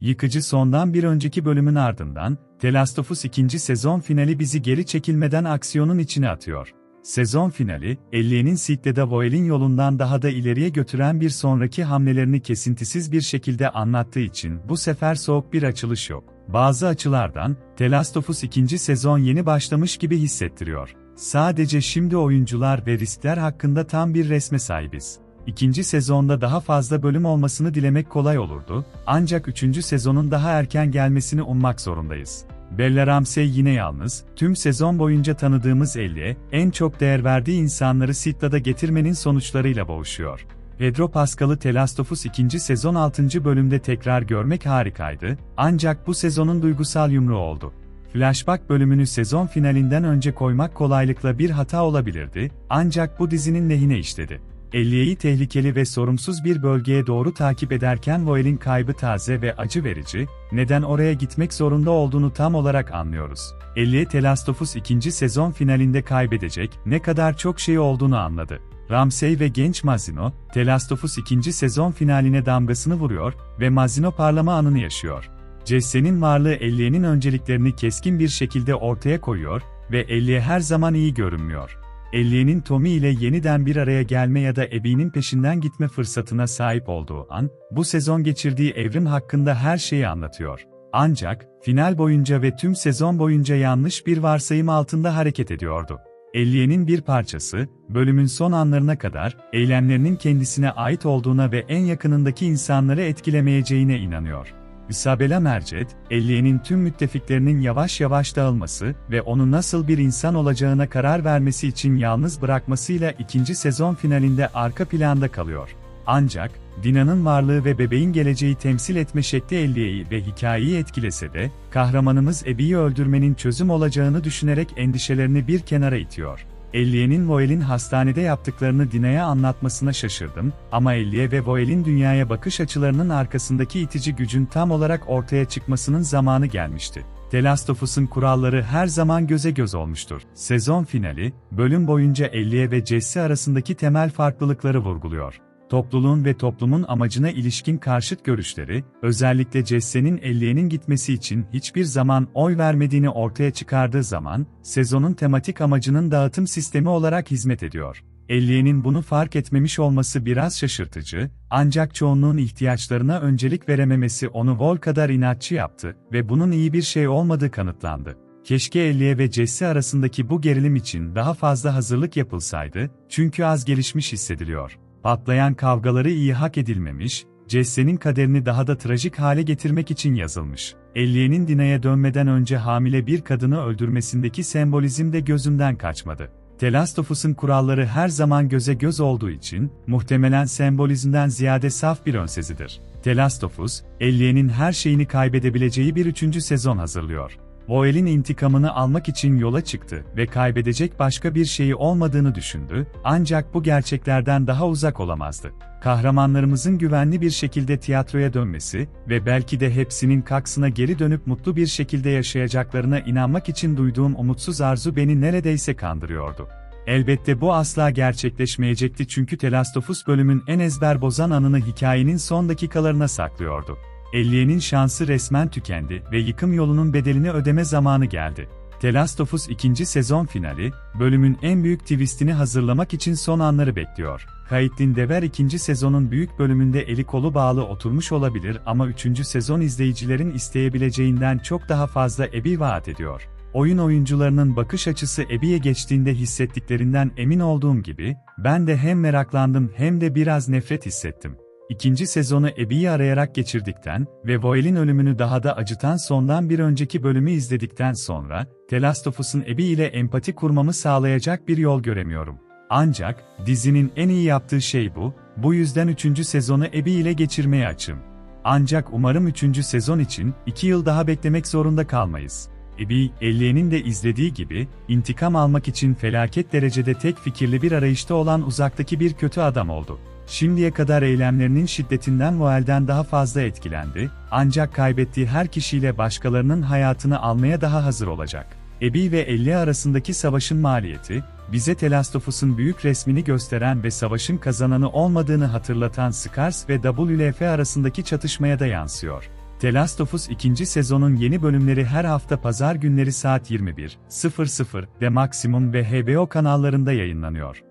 Yıkıcı sondan bir önceki bölümün ardından, The Last of Us 2. sezon finali bizi geri çekilmeden aksiyonun içine atıyor. Sezon finali, Ellie'nin Sid'le Joel'in yolundan daha da ileriye götüren bir sonraki hamlelerini kesintisiz bir şekilde anlattığı için bu sefer soğuk bir açılış yok. Bazı açılardan, The Last of Us 2. sezon yeni başlamış gibi hissettiriyor. Sadece şimdi oyuncular ve riskler hakkında tam bir resme sahibiz. İkinci sezonda daha fazla bölüm olmasını dilemek kolay olurdu, ancak 3. sezonun daha erken gelmesini ummak zorundayız. Bella Ramsey yine yalnız, tüm sezon boyunca tanıdığımız Ellie'ye, en çok değer verdiği insanları Sid'le getirmenin sonuçlarıyla boğuşuyor. Pedro Pascal'ı The Last of Us 2. sezon 6. bölümde tekrar görmek harikaydı, ancak bu sezonun duygusal yumruğu oldu. Flashback bölümünü sezon finalinden önce koymak kolaylıkla bir hata olabilirdi, ancak bu dizinin lehine işledi. Ellie'yi tehlikeli ve sorumsuz bir bölgeye doğru takip ederken Joel'in kaybı taze ve acı verici, neden oraya gitmek zorunda olduğunu tam olarak anlıyoruz. Ellie The Last of Us 2. sezon finalinde kaybedecek ne kadar çok şey olduğunu anladı. Ramsey ve genç Mazino, The Last of Us 2. sezon finaline damgasını vuruyor ve Mazino parlama anını yaşıyor. Jesse'nin varlığı Ellie'nin önceliklerini keskin bir şekilde ortaya koyuyor ve Ellie her zaman iyi görünmüyor. Ellie'nin Tommy ile yeniden bir araya gelme ya da Abby'nin peşinden gitme fırsatına sahip olduğu an, bu sezon geçirdiği evrim hakkında her şeyi anlatıyor. Ancak, final boyunca ve tüm sezon boyunca yanlış bir varsayım altında hareket ediyordu. Ellie'nin bir parçası, bölümün son anlarına kadar, eylemlerinin kendisine ait olduğuna ve en yakınındaki insanları etkilemeyeceğine inanıyor. Isabella Merced, Ellie'nin tüm müttefiklerinin yavaş yavaş dağılması ve onu nasıl bir insan olacağına karar vermesi için yalnız bırakmasıyla 2. sezon finalinde arka planda kalıyor. Ancak, Dina'nın varlığı ve bebeğin geleceği temsil etme şekli Ellie'yi ve hikayeyi etkilese de, kahramanımız Abby'yi öldürmenin çözüm olacağını düşünerek endişelerini bir kenara itiyor. Ellie'nin Joel'in hastanede yaptıklarını Dina'ya anlatmasına şaşırdım, ama Ellie ve Joel'in dünyaya bakış açılarının arkasındaki itici gücün tam olarak ortaya çıkmasının zamanı gelmişti. The Last of Us'ın kuralları her zaman göze göz olmuştur. Sezon finali, bölüm boyunca Ellie ve Jesse arasındaki temel farklılıkları vurguluyor. Topluluğun ve toplumun amacına ilişkin karşıt görüşleri, özellikle Jesse'nin Ellie'nin gitmesi için hiçbir zaman oy vermediğini ortaya çıkardığı zaman, sezonun tematik amacının dağıtım sistemi olarak hizmet ediyor. Ellie'nin bunu fark etmemiş olması biraz şaşırtıcı, ancak çoğunluğun ihtiyaçlarına öncelik verememesi onu Joel kadar inatçı yaptı ve bunun iyi bir şey olmadığı kanıtlandı. Keşke Ellie ve Jesse arasındaki bu gerilim için daha fazla hazırlık yapılsaydı, çünkü az gelişmiş hissediliyor. Patlayan kavgaları iyi hak edilmemiş, Jesse'nin kaderini daha da trajik hale getirmek için yazılmış. Ellie'nin Dina'ya dönmeden önce hamile bir kadını öldürmesindeki sembolizm de gözümden kaçmadı. The Last of Us'ın kuralları her zaman göze göz olduğu için, muhtemelen sembolizmden ziyade saf bir önsezidir. The Last of Us, Ellie'nin her şeyini kaybedebileceği bir 3. sezon hazırlıyor. Joel'in intikamını almak için yola çıktı ve kaybedecek başka bir şeyi olmadığını düşündü, ancak bu gerçeklerden daha uzak olamazdı. Kahramanlarımızın güvenli bir şekilde tiyatroya dönmesi ve belki de hepsinin kaksına geri dönüp mutlu bir şekilde yaşayacaklarına inanmak için duyduğum umutsuz arzu beni neredeyse kandırıyordu. Elbette bu asla gerçekleşmeyecekti çünkü The Last of Us bölümün en ezber bozan anını hikayenin son dakikalarına saklıyordu. Ellie'nin şansı resmen tükendi ve yıkım yolunun bedelini ödeme zamanı geldi. The Last of Us 2. sezon finali, bölümün en büyük twistini hazırlamak için son anları bekliyor. Caitlin Dever 2. sezonun büyük bölümünde eli kolu bağlı oturmuş olabilir ama 3. sezon izleyicilerin isteyebileceğinden çok daha fazla Abby vaat ediyor. Oyun oyuncularının bakış açısı Abby'ye geçtiğinde hissettiklerinden emin olduğum gibi, ben de hem meraklandım hem de biraz nefret hissettim. 2. sezonu Abby'yi arayarak geçirdikten ve Joel'in ölümünü daha da acıtan sondan bir önceki bölümü izledikten sonra, The Last of Us'ın Abby ile empati kurmamı sağlayacak bir yol göremiyorum. Ancak, dizinin en iyi yaptığı şey bu yüzden 3. sezonu Abby ile geçirmeye açım. Ancak umarım 3. sezon için 2 yıl daha beklemek zorunda kalmayız. Abby, Ellie'nin de izlediği gibi, intikam almak için felaket derecede tek fikirli bir arayışta olan uzaktaki bir kötü adam oldu. Şimdiye kadar eylemlerinin şiddetinden Joel'den daha fazla etkilendi, ancak kaybettiği her kişiyle başkalarının hayatını almaya daha hazır olacak. Abby ve Ellie arasındaki savaşın maliyeti, bize The Last of Us'ın büyük resmini gösteren ve savaşın kazananı olmadığını hatırlatan Scars ve WLF arasındaki çatışmaya da yansıyor. The Last of Us 2. sezonun yeni bölümleri her hafta pazar günleri saat 21.00'de Maximum ve HBO kanallarında yayınlanıyor.